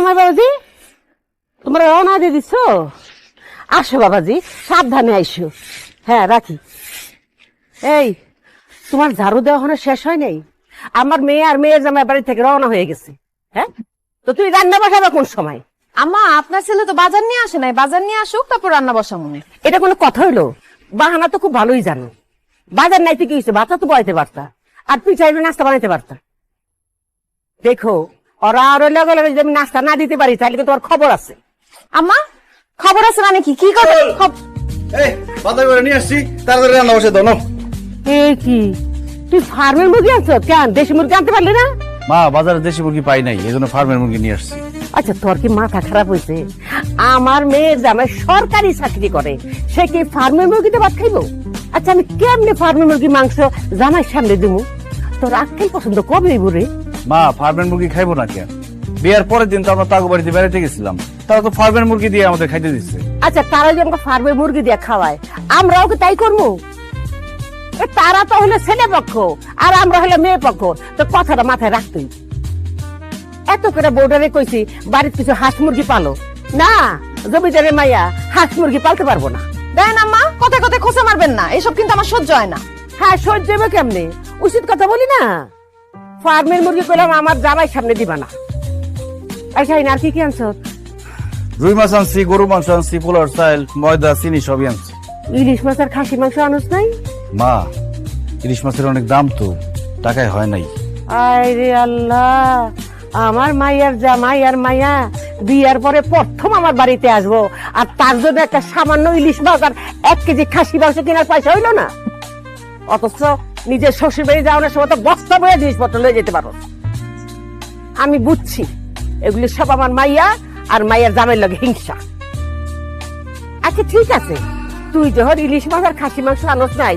আমার বাবাজি তোমরা রওনা দিয়ে দিচ্ছ? আসো বাবাজি, সাবধানে আইসো। হ্যাঁ রাখি। এই তোমার ঝাড়ু দেওয়া এখনো শেষ হয় নাই? আমার মেয়ে আর মেয়ের জামাই বাড়ি থেকে রওনা হয়ে গেছে। হ্যাঁ, তো তুই রান্না বসাবে কোন সময়? আম্মা আপনার ছেলে তো বাজার নিয়ে আসে নাই, বাজার নিয়ে আসুক তারপর রান্না বসাবো। এটা কোনো কথা হইলো? বাহানা তো খুব ভালোই জানো। বাজার নাইতে কি হয়েছে, ভাতটা তো বয়াতে পারতা, আর পিঠাই নাস্তা বানাইতে পারতা। দেখো ওরা আরো লগে লগে যদি আমি নাস্তা না দিতে পারি তাহলে কিন্তু তোমার খবর আছে। আম্মা খবর আছে মানে কি? কি খবর? এই বাজার করে নিয়ে আসছি, তাড়াতাড়ি রান্না বসে দাও। এই কি তুই ফার্মের মুরগি আনছো? কেন দেশি মুরগি আনতে পারলি না? মা বাজারে দেশি মুরগি পাই নাই, এজন্য ফার্মের মুরগি নিয়ে আসছি। আচ্ছা তোর কি মাথা খারাপ হয়েছে? আমার মেয়ের জামাই সরকারি চাকরি করে, সে কি ফার্মের মুরগিতে ভাত খাইবো? আচ্ছা আমি কেমনে ফার্মের মুরগি মাংস জামাই সামনে দিব? তোর আক্কেল পছন্দ কবে রে? মা ফার্মের মুরগি খাইবো না কেন? বিয়ার পরের দিন তো আমরা তাগো বাড়িতে বেড়াতে গেছিলাম, তারা তো ফার্মের মুরগি দিয়ে আমাদের খাইতে দিচ্ছে। আচ্ছা তারা যে আমাকে ফার্মের মুরগি দিয়ে খাওয়ায়, আমরাও কি তাই করবো? তারা তো হলো ছেলে পক্ষ আর আমরা হলো মেয়ে পক্ষ, তো কথাটা মাথায় রাখতেই। এত করে বোর্ডারে কইছি বাড়ির কিছু হাঁস মুরগি পালো না, জমিদারের মাইয়া হাঁস মুরগি পালতে পারবো না। দেন আম্মা, কথায় কথায় খোঁচা মারবেন না, এসব কিন্তু আমার সহ্য হয় না। হ্যাঁ সহ্য হবে কেমনে? উচিত কথা বলি না। ফার্মের মুরগি করলাম আমার জামাই সামনে দিবা না। আচ্ছা আর কি কি আনছো? রুই মাছ আনছি, গরু মাংস আনছি, পোলার চাল, ময়দা, চিনি সবই আনছি। ইলিশ মাছ আর খাসি মাংস আনোস নাই? মা ইলিশ মাছের অনেক দাম তো, টাকায় হয় নাই। আরে আল্লাহ, আমার মাইয়ার জামাই আর মাইয়া বিয়ার পরে প্রথম আমার বাড়িতে আসবো, আর তার জন্য একটা সামান্য ইলিশ মাছ আর 1 কেজি খাসি মাংস কেনার পয়সা হইলো না। অথচ নিজের শ্বশুর বাড়ি যাওয়ার সময় তো বস্তা বয়ে জিনিসপত্র লয়ে যেতে পারো। আমি বুঝছি এগুলি সব আমার মাইয়া আর মাইয়ার জামাইয়ের লগে হিংসা। আচ্ছা ঠিক আছে, তুই যখন ইলিশ মাছ আর খাসি মাংস আনোস নাই,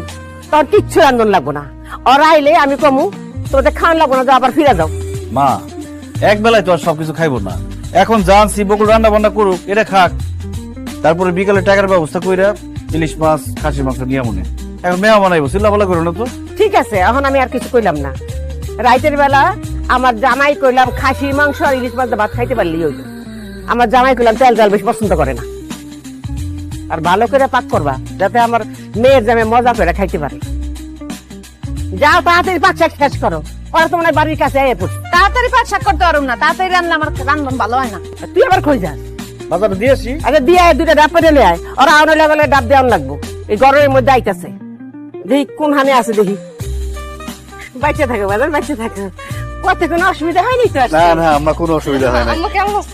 তোর কিচ্ছু রান্ধন লাগবো না। ওরা আইলে আমি কমু তোদের খাওয়ান লাগবো না, যে আবার ফিরে যাও। মা এক বেলায় তো আর সবকিছু খাইবো না, এখন জানছি বকুল রান্না বান্না করুক, এটা খাক, তারপরে বিকালে টাকার ব্যবস্থা কইরা ইলিশ মাছ খাসি মাংস নিয়ে মনে এখন মেয়া বানাইবো, চিল্লা বলা করো না তো। ঠিক আছে, এখন আমি আর কিছু কইলাম না। রাইতের বেলা আমার জামাই কইলাম খাসি মাংস আর ইলিশ মাছ দিয়ে ভাত খাইতে পারলি হইল। আমার জামাই কইলাম তেল জাল বেশি পছন্দ করে না, আর ভালো করে পাক করবা যাতে আমার মেয়ের জামাই মজা করে খাইতে পারে। যাও তাড়াতাড়ি পাক শাক শেষ করো, ওরা তো মনে হয় বাড়ির কাছে আইয়া পড়ছে। তাড়াতাড়ি পাক শাক করতে পারুম না, তাড়াতাড়ি রান্না আমার রান্না ভালো হয় না। তুই আবার কই যাস? বাজারে দিয়েছি। আচ্ছা দিয়ে আয়, 2টা ডাব পেরে আয়, ওরা আউনে লাগালে ডাব দেওয়ান লাগবো। এই গরমের মধ্যে আইতাছে, দেখি কোন হানে আছে দেখি। বাইচে থাকো বাজার, বাইচে থাকো, কত কোনো অসুবিধা হয়নি তো? না না, আমার কোনো অসুবিধা হয় না। আম্মা কেমন